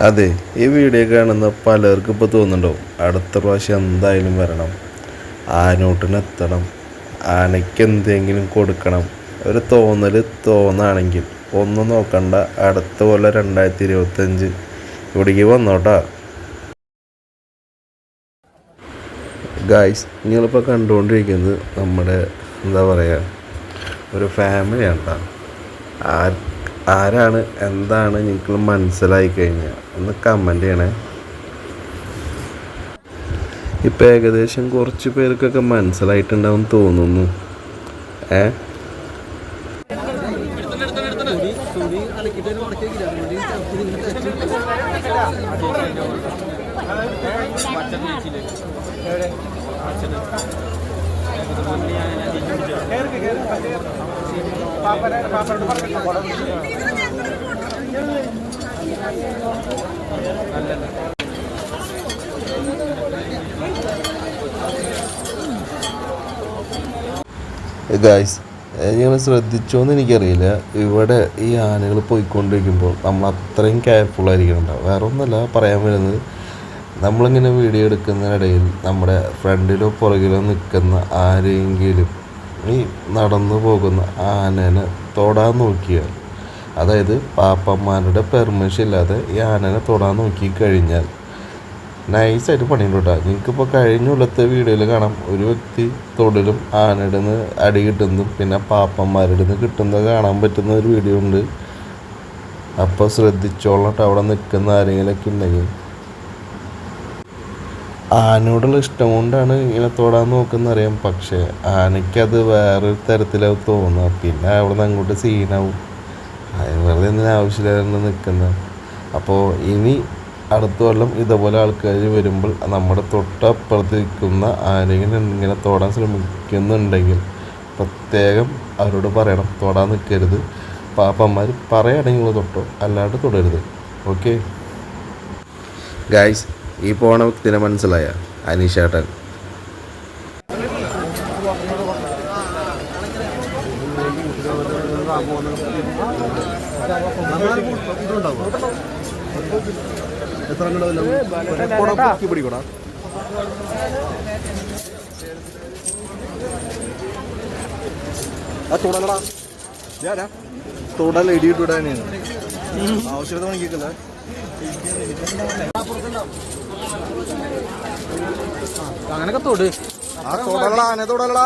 അതെ, ഈ വീഡിയോ കാണുന്ന പലർക്കും ഇപ്പോൾ തോന്നുന്നുണ്ടാവും അടുത്ത പ്രാവശ്യം എന്തായാലും വരണം, ആനൂട്ടിനെത്തണം, ആനയ്ക്ക് എന്തെങ്കിലും കൊടുക്കണം. ഒരു തോന്നൽ തോന്നുകയാണെങ്കിൽ ഒന്നും നോക്കണ്ട, അടുത്ത കൊല്ലം 2025 ഇവിടേക്ക് വന്നോട്ടാ. ഗായ്സ്, നിങ്ങളിപ്പോൾ കണ്ടുകൊണ്ടിരിക്കുന്നത് നമ്മുടെ എന്താ പറയുക ഒരു ഫാമിലിയാണ് കേട്ടോ. ആരാണ് എന്താണ് നിങ്ങൾക്ക് മനസ്സിലായി കഴിഞ്ഞാൽ ഒന്ന് കമൻറ്റ് ചെയ്യണേ. ഇപ്പം ഏകദേശം കുറച്ച് പേർക്കൊക്കെ മനസ്സിലായിട്ടുണ്ടാവും തോന്നുന്നു. ഗായ്സ്, നിങ്ങൾ ശ്രദ്ധിച്ചോന്ന് എനിക്കറിയില്ല, ഇവിടെ ഈ ആനകൾ പോയിക്കൊണ്ടിരിക്കുമ്പോൾ നമ്മൾ അത്രയും കെയർഫുൾ ആയിരിക്കണം. വേറെ ഒന്നുമല്ല പറയാൻ വരുന്നത്, നമ്മളിങ്ങനെ വീഡിയോ എടുക്കുന്നതിനിടയിൽ നമ്മുടെ ഫ്രണ്ടിലോ പുറകിലോ നിൽക്കുന്ന ആരെങ്കിലും ഈ നടന്നു പോകുന്ന ആനനെ തൊടാൻ നോക്കിയാൽ, അതായത് പാപ്പന്മാരുടെ പെർമിഷൻ ഇല്ലാതെ ഈ ആനനെ തൊടാൻ നോക്കി കഴിഞ്ഞാൽ നൈസായിട്ട് പണിയുണ്ട് കേട്ടോ. നിങ്ങൾക്കിപ്പോൾ കഴിഞ്ഞ കൊല്ലത്തെ വീഡിയോയിൽ കാണാം, ഒരു വ്യക്തി തൊടലും ആനയുടെ നിന്ന് അടി കിട്ടുന്നതും പിന്നെ പാപ്പന്മാരുടെ നിന്ന് കിട്ടുന്നത് കാണാൻ പറ്റുന്ന ഒരു വീഡിയോ ഉണ്ട്. അപ്പോൾ ശ്രദ്ധിച്ചോളാം കേട്ടോ, അവിടെ നിൽക്കുന്ന ആരെങ്കിലുമൊക്കെ ഉണ്ടെങ്കിൽ. ആനയോടുള്ള ഇഷ്ടം കൊണ്ടാണ് ഇങ്ങനെ തൊടാൻ നോക്കുന്നറിയാം, പക്ഷേ ആനയ്ക്കത് വേറൊരു തരത്തിലാവും തോന്നുക. പിന്നെ അവിടെ നിന്ന് അങ്ങോട്ട് സീനാവും, വെറുതെ എന്തിനാ ആവശ്യമില്ലാതെ നിൽക്കുന്നത്. അപ്പോൾ ഇനി അടുത്ത കൊല്ലം ഇതുപോലെ ആൾക്കാർ വരുമ്പോൾ നമ്മുടെ തൊട്ടപ്പുറത്ത് നിൽക്കുന്ന ആരെങ്കിലും ഇങ്ങനെ തൊടാൻ ശ്രമിക്കുന്നുണ്ടെങ്കിൽ പ്രത്യേകം അവരോട് പറയണം, തൊടാൻ നിൽക്കരുത്. പാപ്പന്മാർ പറയുകയാണെങ്കിൽ തൊട്ടോ, അല്ലാണ്ട് തൊടരുത്. ഓക്കെ ഗായ്സ്, ഈ പോണ വ്യക്തിനെ മനസ്സിലായ അനീഷേട്ടൻ. തൊടൽ ഇടിയിട്ടിടാൻ ആവശ്യകത പണിക്കല്ലേ. അങ്ങനൊക്കെ തൊട്, ആന തൊടലടാ,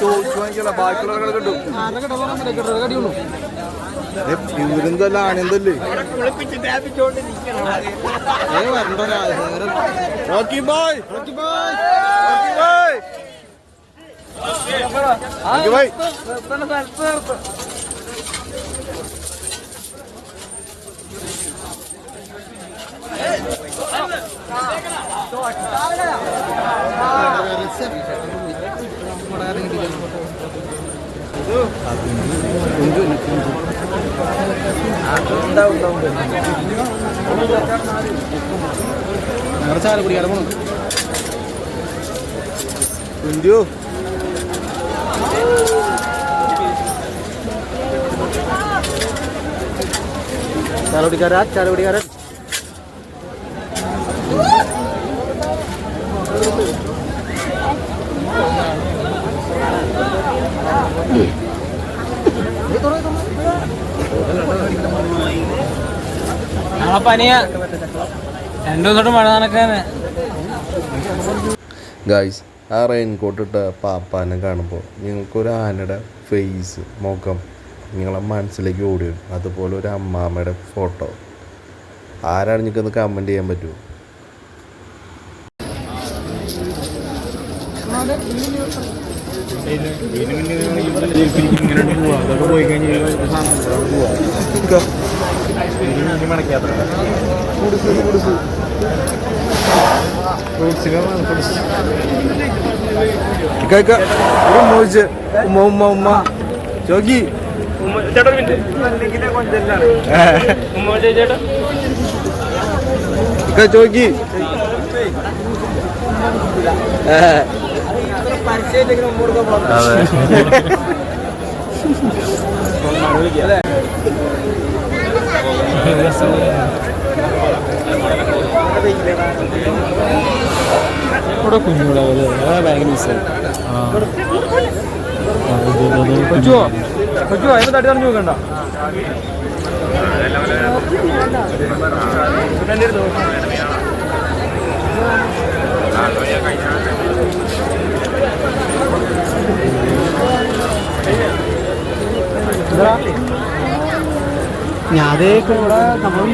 ചോദിച്ചു വാങ്ങിക്കല, ബാക്കിയുള്ളവരെ കിട്ടും. ഇവരെന്തല്ല ആണെന്തല്ലേ Rocky boy, Rocky boy, Rocky boy, Rocky boy. Chalakudy പോണു കുഞ്ചു. ചാലക്കുടിക്കാരൻ, ചാലക്കുടിക്കാരൻ. പനിയ 2 ദിവസം മഴ നനക്കാന്. ഗായ്സ്, ആ റെയിൻകോട്ട് ഇട്ട പാപ്പാനെ കാണുമ്പോൾ നിങ്ങൾക്കൊരു ആനയുടെ ഫേസ്, മുഖം നിങ്ങളെ മനസ്സിലേക്ക് ഓടി വരും. അതുപോലെ ഒരു അമ്മാമ്മയുടെ ഫോട്ടോ. ആരാണ് നിങ്ങൾക്കൊന്ന് കമൻറ്റ് ചെയ്യാൻ പറ്റുമോ? പോയി കഴിഞ്ഞാൽ ചോക്കി ചോക്കി അതെ ഇവിടെ കുഞ്ഞുങ്ങളെ ഭയങ്കര മിസ്സായി. കൊച്ചുവോ കൊച്ചുവോ അതിന് തട്ടി തടഞ്ഞു നോക്കണ്ട. ഞാനേക്ക് ഇവിടെ നമ്മൾ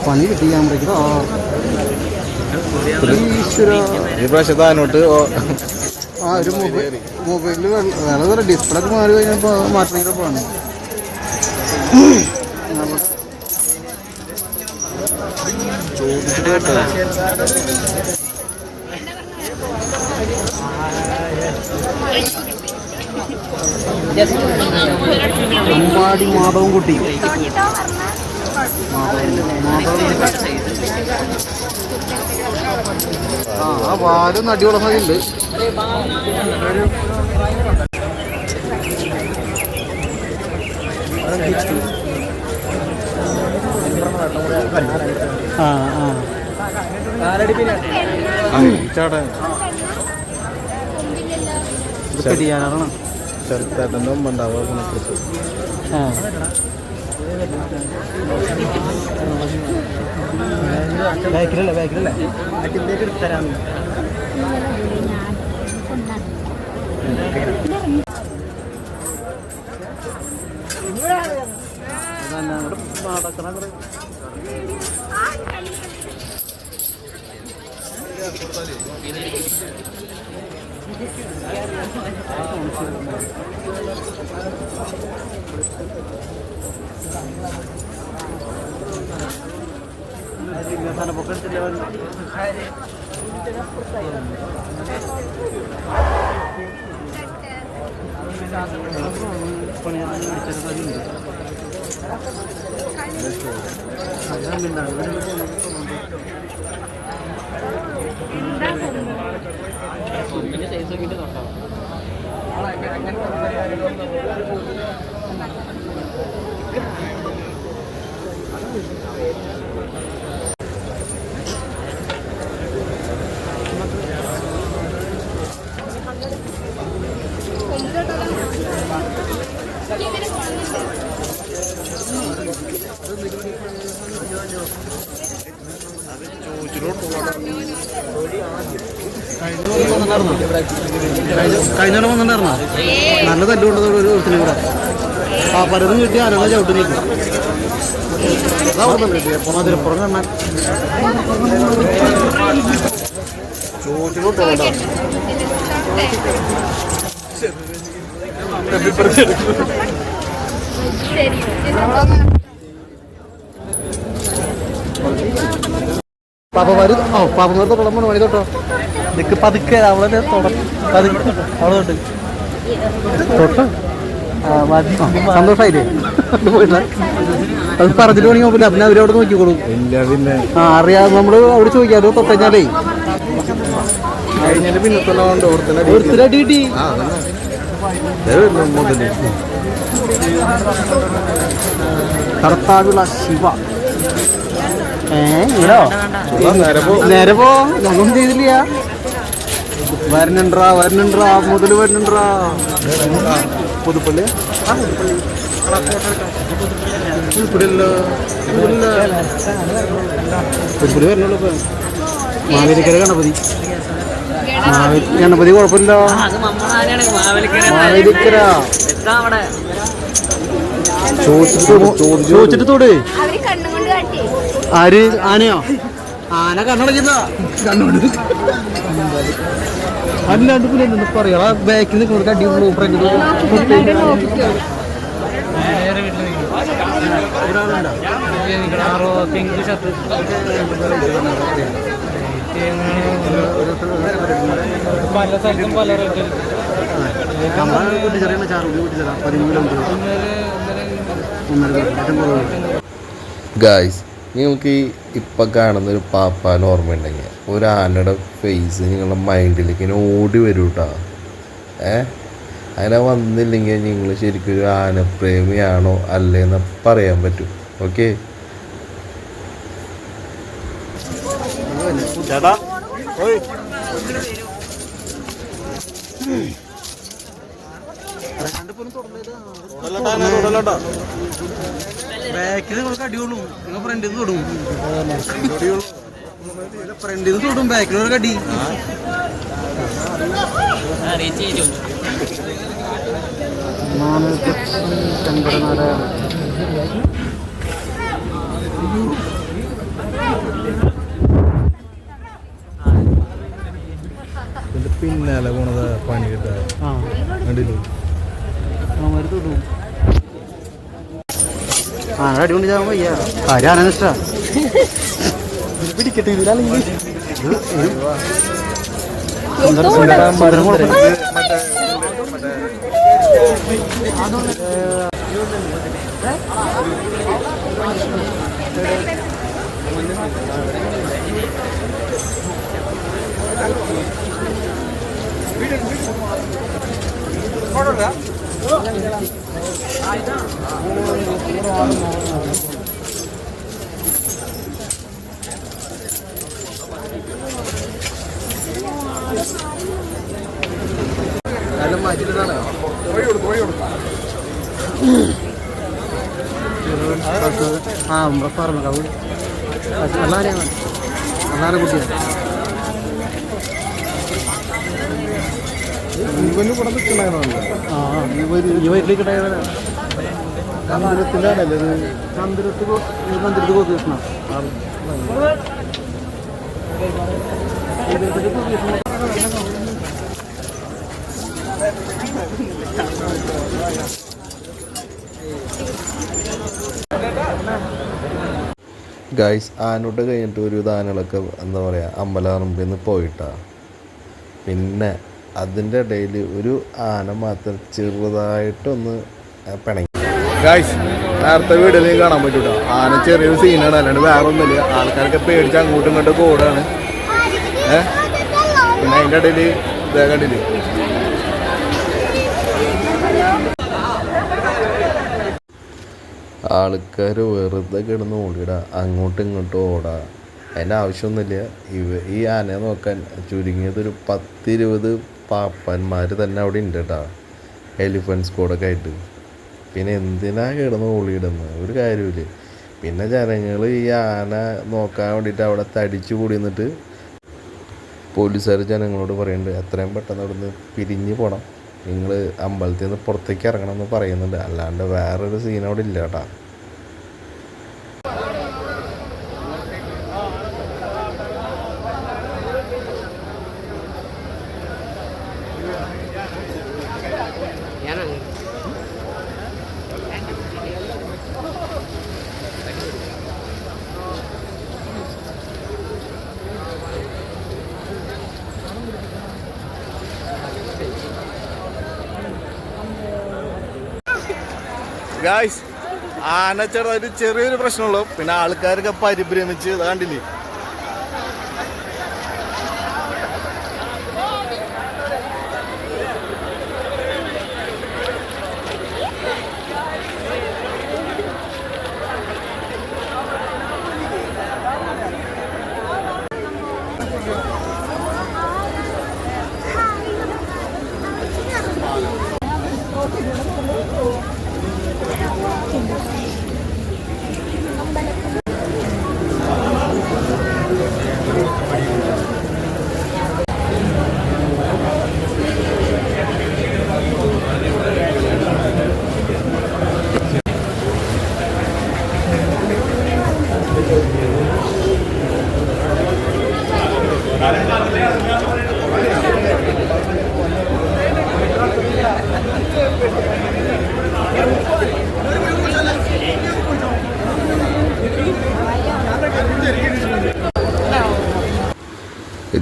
പണി കിട്ടി ഞാൻ വിളിക്കോ ഈ പ്രാവശ്യത്തെ അതിനോട്ട് ആ ഒരു മൊബൈലിൽ വേറെ ഡിസ്പ്ലേ ഒക്കെ മാറി കഴിഞ്ഞപ്പോൾ മാറ്റണമെങ്കിൽ പോകണം. ചോദിച്ചിട്ട് കേട്ടോ അമ്പാടി മാധവൻ കുട്ടി ആ പാലും അടിപൊളി ഉണ്ട്. ആ ആ ചെയ്യാനാണ് ചെറുത്തേട്ടൻ്റെ മുമ്പ് ഉണ്ടാവുക. ബാക്കിലല്ലേ ബാക്കിലല്ലേ തരാം. കഴിഞ്ഞോടെ വന്നിട്ടുണ്ടായിരുന്നോ? നല്ല തല്ലുകൊണ്ടതോടെ ഒരു ദിവസത്തിനും കൂടെ ആ പലതും കിട്ടി അനങ്ങ ചവിട്ടി നിൽക്കും. മധുരപ്പുറം കണ്ണാൻ പാപ്പമാര് പാപ്പമാർ തൊട്ടോളം പോണ പണി തൊട്ടോ നിക്ക് പതുക്കെ അവളെ പതുക്കെ അവളെ തൊട്ട് തൊട്ടോ സന്തോഷായില്ലേ പോയിട്ടാ അത് പറഞ്ഞിട്ട് വേണമെങ്കിൽ നോക്കില്ല. പിന്നെ അവരവിടെ നോക്കിക്കോളും. പിന്നെ ആ അറിയാതെ നമ്മള് അവിടെ ചോദിക്കാമല്ലോ തൊട്ടഞ്ഞാലേ കഴിഞ്ഞാല് പിന്നത്തോണ്ട് ഒരുത്തരടി കിട്ടി. കടത്താടുള്ള ശിവ ഇവിടോ നേരെ പോ ഞങ്ങളും ചെയ്തില്ല. വരണണ്ടാ വരണണ്ടാ മുതല് വരണണ്ടാ പുതുപ്പള്ളി പുതുപ്പള്ളി വരണുള്ളൂ. ഇപ്പൊ മാവേലിക്കര ഗണപതി ഗണപതി കുഴപ്പമില്ലോ. മാവേലിക്കര ചോദിച്ചിട്ട് തോട് ആര് ആനയോ? ആന കണ്ണടച്ചില്ല കണ്ണോട് അല്ലാണ്ട് പിന്നെ എന്തെന്ന് പറയാ ബാക്കിൽ നിൽക്കുന്നത് അടി പിങ്ക് ഷർട്ട് ഗായ്സ്, നിങ്ങൾക്ക് ഈ ഇപ്പം കാണുന്ന ഒരു പാപ്പാൻ ഓർമ്മയുണ്ടെങ്കിൽ ഒരു ആനയുടെ ഫേസ് നിങ്ങളുടെ മൈൻഡിലേക്ക് ഇങ്ങനെ ഓടി വരും കേട്ടോ. അങ്ങനെ വന്നില്ലെങ്കിൽ നിങ്ങൾ ശരിക്കും ഒരു ആനപ്രേമിയാണോ അല്ലേന്ന് പറയാൻ പറ്റും. ഓക്കെ, ചേട്ടാ ഓയ് ബാക്കിൽ നിങ്ങൾക്ക് അടിയുള്ളൂ. നിങ്ങൾ ഫ്രണ്ടിൽ നിന്ന് തൊടും, ഫ്രണ്ടിൽ നിന്ന് തൊടും, ബാക്കിലൊരു അടി. പിന്നാലെ പോണത് പണി കിട്ടാ കണ്ടില്ലേ? തൊടും. അടി കൊണ്ട് ചാൻ വയ്യ. ആരാണ് ഇഷ്ട പിടിക്കട്ടെ. ഇതിലല്ലെങ്കിൽ പറഞ്ഞു അല്ലാതെ കുട്ടിയാണ്. ഇവന് ഇവിടെ നിൽക്കണോ? ഈ വയറ്റിലേക്ക് മന്ദിരത്തിലാണല്ലേ മന്ദിരത്ത് ഗോകൃഷ്ണ ഗായ്സ്, ആനോട്ട് കഴിഞ്ഞിട്ട് ഒരു ആനകളൊക്കെ എന്താ പറയുക അമ്പലറമ്പിൽ നിന്ന് പോയിട്ടാ. പിന്നെ അതിൻ്റെ ഇടയിൽ ഒരു ആന മാത്രം ചെറുതായിട്ടൊന്ന് പിണങ്ങി. ഗായ്സ്, നേരത്തെ വീഡിയോയിൽ കാണാൻ പറ്റൂട്ടോ, ആന ചെറിയൊരു സീനാണ്, അല്ലാണ്ട് വേറെ ഒന്നുമില്ല. ആൾക്കാരൊക്കെ പേടിച്ച് അങ്ങോട്ടും ഇങ്ങോട്ടും ഓടാണ്. പിന്നെ അതിൻ്റെ ഇടയിൽ ഇതേ കണ്ടില്ലേ, ആൾക്കാർ വെറുതെ കിടന്ന് ഓടിയിടാ, അങ്ങോട്ടും ഇങ്ങോട്ടും ഓടാ. അതിൻ്റെ ആവശ്യമൊന്നുമില്ല. ഈ ആനയെ നോക്കാൻ ചുരുങ്ങിയതൊരു 10-20 പാപ്പന്മാർ തന്നെ അവിടെ ഉണ്ട് കേട്ടോ, എലിഫൻറ്റ് സ്ക്വാഡൊക്കെ ആയിട്ട്. പിന്നെ എന്തിനാ കിടന്ന് ഓടിയിടുന്നത്? ഒരു കാര്യമില്ല. പിന്നെ ജനങ്ങൾ ഈ ആന നോക്കാൻ വേണ്ടിയിട്ട് അവിടെ തടിച്ചു കൂടി നിന്നിട്ട് പോലീസുകാർ ജനങ്ങളോട് പറയുന്നുണ്ട് എത്രയും പെട്ടെന്ന് അവിടെ നിന്ന് പിരിഞ്ഞ് പോകണം, നിങ്ങൾ അമ്പലത്തിൽ നിന്ന് പുറത്തേക്ക് ഇറങ്ങണം എന്ന് പറയുന്നുണ്ട്. അല്ലാണ്ട് വേറൊരു സീൻ അവിടെ ഇല്ല കേട്ടോ. ഗായ്സ്, ആന ചെറിയൊരു പ്രശ്നമുള്ളൂ. പിന്നെ ആൾക്കാരൊക്കെ പരിഭ്രമിച്ച് കണ്ടില്ലേ.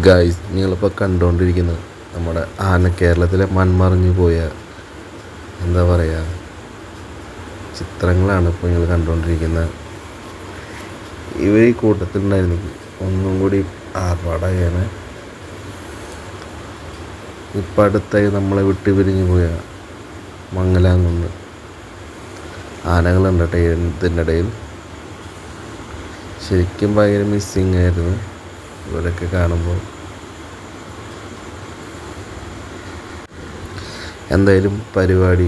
ഗായ്സ്, നിങ്ങളിപ്പോൾ കണ്ടുകൊണ്ടിരിക്കുന്നത് നമ്മുടെ കേരളത്തിലെ മൺമറഞ്ഞു പോയ എന്താ പറയുക ചിത്രങ്ങളാണ് ഇപ്പോൾ നിങ്ങൾ കണ്ടുകൊണ്ടിരിക്കുന്നത്. ഇവർ ഈ കൂട്ടത്തിലുണ്ടായിരുന്നെങ്കിൽ ഒന്നും കൂടി ആർഭാടായാണ്. ഇപ്പം അടുത്തായി നമ്മളെ വിട്ട് പിരിഞ്ഞു പോയ മംഗലാംകുന്ന് ആനകളുണ്ട് ഇതിൻ്റെ ഇടയിൽ. ശരിക്കും ഭയങ്കര മിസ്സിങ് ആയിരുന്നു ഇവരൊക്കെ കാണുമ്പോൾ. എന്തായാലും പരിപാടി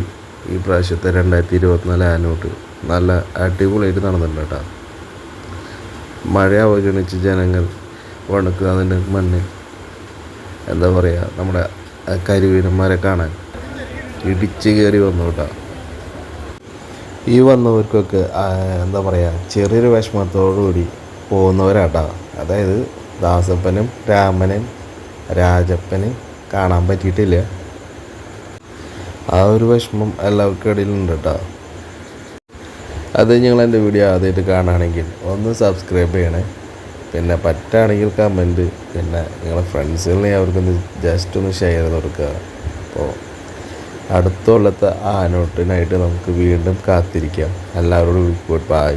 ഈ പ്രാവശ്യത്തെ 2024 ആനോട്ട് നല്ല അടിപൊളിയായിട്ട് നടന്നിട്ടുണ്ട് കേട്ടോ. മഴ അവഗണിച്ച് ജനങ്ങൾ വണക്കുന്നതിൻ്റെ മണ്ണിൽ എന്താ പറയുക നമ്മുടെ കരിവീരന്മാരെ കാണാൻ ഇടിച്ച് കയറി വന്നു കേട്ടോ. ഈ വന്നവർക്കൊക്കെ എന്താ പറയുക ചെറിയൊരു വിഷമത്തോടുകൂടി പോകുന്നവരാട്ടോ. അതായത് ദാസപ്പനും രാമനും രാജപ്പനും കാണാൻ പറ്റിയിട്ടില്ല. ആ ഒരു വിഷമം എല്ലാവർക്കും ഇടയിലുണ്ട് കേട്ടോ. അത് നിങ്ങൾ എൻ്റെ വീഡിയോ ആദ്യമായിട്ട് കാണുകയാണെങ്കിൽ ഒന്ന് സബ്സ്ക്രൈബ് ചെയ്യണേ. പിന്നെ പറ്റുകയാണെങ്കിൽ കമൻറ്റ്, പിന്നെ നിങ്ങളെ ഫ്രണ്ട്സുകളെ അവർക്കൊന്ന് ജസ്റ്റ് ഒന്ന് ഷെയർ ചെയ്ത് കൊടുക്കുക. അപ്പോൾ അടുത്ത കൊല്ലത്തെ ആനോട്ടിനായിട്ട് നമുക്ക് വീണ്ടും കാത്തിരിക്കാം. എല്ലാവരോടും ഗുഡ് ബൈ.